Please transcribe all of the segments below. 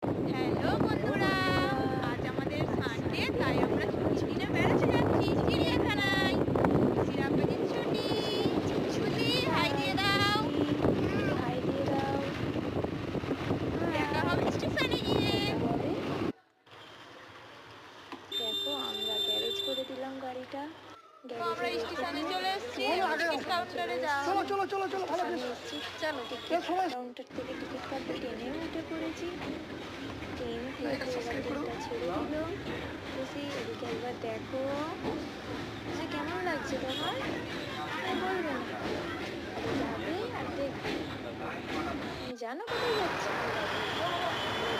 Hello বন্ধুরা, আজ আমাদের সানডে, তাই আমরা ছুটি নিয়ে বেড়াতে যাচ্ছি চিড়িয়াখানায়। চিড়িয়াখানার ছুটি। ছুটি হাই দিয়ে দাও, হাই দিয়ে দাও। দেখা হবে স্টেশনে গিয়ে। দেখো আমরা গ্যারেজ করে দিলাম গাড়িটা। আমরা স্টেশনে চলে এসেছি, টিকিট কাউন্টারে যাও। চলো চলো চলো চলো ভালো চলো টিকিট কাউন্টার থেকে টিকিট কাটতে ট্রেনেও উঠে পড়েছি। ট্রেন থেকে ট্রেনটা ছেড়ে দিল। খুশি এদিকে একবার দেখো যে কেমন লাগছে তোমার, বলবে না যাবে আর দেখবে। তুমি জানো কোথায় যাচ্ছে?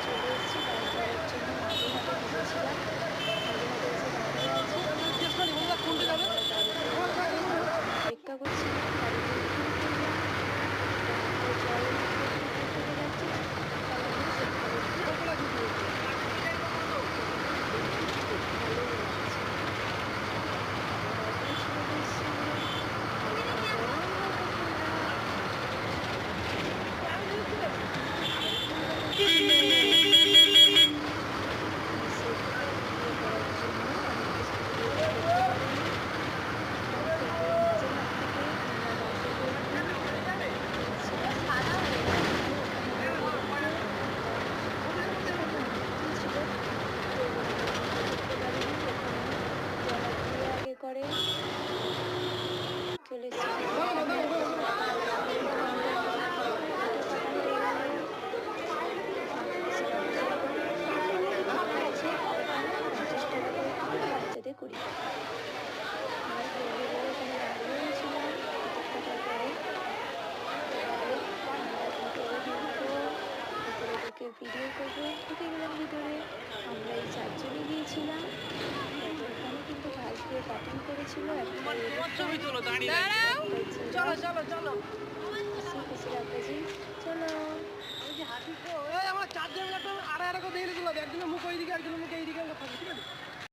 চলে এসেছি গাড়ি করার জন্য। মাঝে হাতে ভিজেছিলাম, অপেক্ষা করছিলাম করে চলে বাচ্চাদের করি ভিডিও করবো। ঢুকে গেলাম ভিতরে। আমরা এই চারজনে গিয়েছিলাম। এখানে কিন্তু ঘাস দিয়ে কাটিং করেছিল। চলো চলো চলো। চলো।